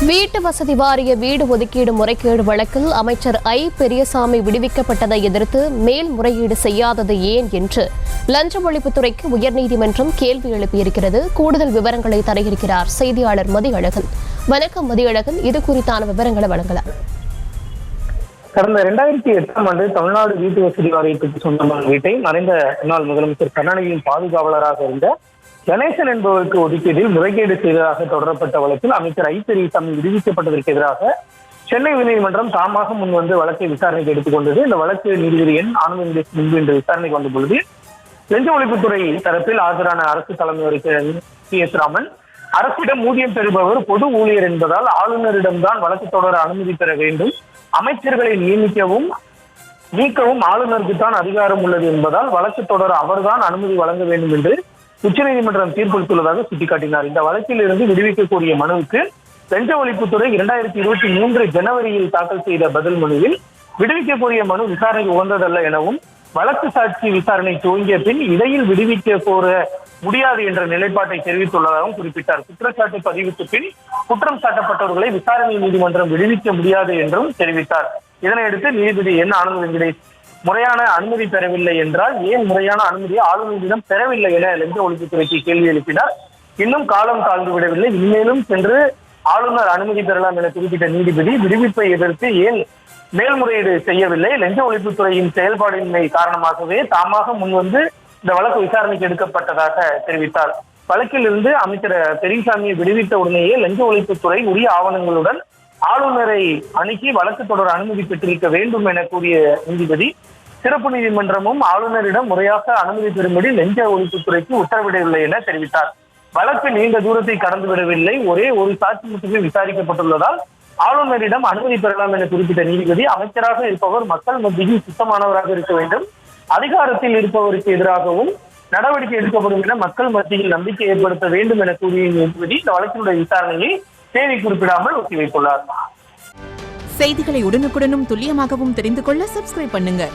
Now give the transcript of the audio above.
வீட்டு வசதி வாரிய வீடு ஒதுக்கீடு முறைகேடு வழக்கில் அமைச்சர் ஐ பெரியசாமி விடுவிக்கப்பட்டதை எதிர்த்து மேல்முறையீடு செய்யாதது ஏன் என்று லஞ்ச ஒழிப்புத்துறைக்கு உயர்நீதிமன்றம் கேள்வி எழுப்பியிருக்கிறது. கூடுதல் விவரங்களை தருகிறார் செய்தியாளர் மதியழகன். வணக்கம் மதியழகன், இது குறித்தான விவரங்களை வழங்கலாம். கடந்த 2008ஆம் ஆண்டு தமிழ்நாடு வீட்டு வசதி வாரியத்துக்கு சொந்தமான வீட்டை மறைந்த முன்னாள் முதலமைச்சர் கருணாநிதியின் பாதுகாவலராக இருந்த கணேசன் என்பவருக்கு ஒதுக்கீட்டில் முறைகேடு செய்ததாக தொடரப்பட்ட வழக்கில் அமைச்சர் ஐ பெரியசாமி விடுவிக்கப்பட்டதற்கு எதிராக சென்னை உயர்நீதிமன்றம் தாமாக முன்வந்து வழக்கை விசாரணைக்கு எடுத்துக்கொண்டது. இந்த வழக்கு நீதிபதி என் ஆனந்த் முன்பு இன்று விசாரணைக்கு வந்த பொழுது லஞ்ச ஒழிப்புத்துறை தரப்பில் ஆஜரான அரசு தலைமை வழக்கறிஞர் சி.எஸ். ராமன், அரசிடம் ஊதியம் பெறுபவர் பொது ஊழியர் என்பதால் ஆளுநரிடம்தான் வழக்கு தொடர அனுமதி பெற வேண்டும், அமைச்சர்களை நியமிக்கவும் நீக்கவும் ஆளுநருக்கு தான் அதிகாரம் உள்ளது என்பதால் வழக்கு தொடர அவர்தான் அனுமதி வழங்க வேண்டும் என்று உச்சநீதிமன்றம் தீர்ப்பளித்துள்ளதாக சுட்டிக்காட்டினார். இந்த வழக்கில் இருந்து விடுவிக்கக்கூடிய மனுவுக்கு லஞ்ச ஒழிப்புத்துறை 2023 ஜனவரியில் தாக்கல் செய்த பதில் மனுவில் விடுவிக்கக்கூடிய மனு விசாரணைக்கு உகந்ததல்ல எனவும், வழக்கு சாட்சி விசாரணை துவங்கிய பின் இடையில் விடுவிக்க கோர முடியாது என்ற நிலைப்பாட்டை தெரிவித்துள்ளதாகவும் குறிப்பிட்டார். குற்றச்சாட்டு பதிவுக்கு பின் குற்றம் சாட்டப்பட்டவர்களை விசாரணை நீதிமன்றம் விடுவிக்க முடியாது என்றும் தெரிவித்தார். இதனையடுத்து நீதிபதி என் ஆனந்த் வெங்கடேஷ் முறையான அனுமதி பெறவில்லை என்றால் ஏன் முறையான அனுமதியை ஆளுநரிடம் பெறவில்லை என லஞ்ச ஒழிப்புத்துறைக்கு கேள்வி எழுப்பினார். இன்னும் காலம் தாழ்ந்து விடவில்லை, இனிமேலும் சென்று ஆளுநர் அனுமதி பெறலாம் என குறிப்பிட்ட நீதிபதி விடுவிப்பை எதிர்த்து ஏன் மேல்முறையீடு செய்யவில்லை, லஞ்ச ஒழிப்புத்துறையின் செயல்பாடின்மை காரணமாகவே தாமாக முன்வந்து இந்த வழக்கு விசாரணைக்கு எடுக்கப்பட்டதாக தெரிவித்தார். வழக்கில் இருந்து அமைச்சர் பெரியசாமியை விடுவித்த உடனேயே லஞ்ச ஒழிப்புத்துறை உரிய ஆவணங்களுடன் ஆளுநரை அணுகி வழக்கு தொடர அனுமதி பெற்றிருக்க வேண்டும் என கூறிய நீதிபதி சிறப்பு நீதிமன்றமும் ஆளுநரிடம் முறையாக அனுமதி பெறும்படி லஞ்ச ஒழிப்புத்துறைக்கு உத்தரவிடவில்லை என தெரிவித்தார். வழக்கு நீண்ட தூரத்தை கடந்து விடவில்லை, ஒரே ஒரு சாட்சி மட்டுமே விசாரிக்கப்பட்டுள்ளதால் ஆளுநரிடம் அனுமதி பெறலாம் என குறிப்பிட்ட நீதிபதி அமைச்சராக இருப்பவர் மக்கள் மத்தியில் சுத்தமானவராக இருக்க வேண்டும், அதிகாரத்தில் இருப்பவருக்கு எதிராகவும் நடவடிக்கை எடுக்கப்படும் என மக்கள் மத்தியில் நம்பிக்கை ஏற்படுத்த வேண்டும் என கூறிய நீதிபதி இந்த வழக்கினுடைய விசாரணையை தேதி குறிப்பிடாமல் ஒத்திவைத்துள்ளார். செய்திகளை உடனுக்குடனும் துல்லியமாகவும் தெரிந்து கொள்ள சப்ஸ்கிரைப் பண்ணுங்க.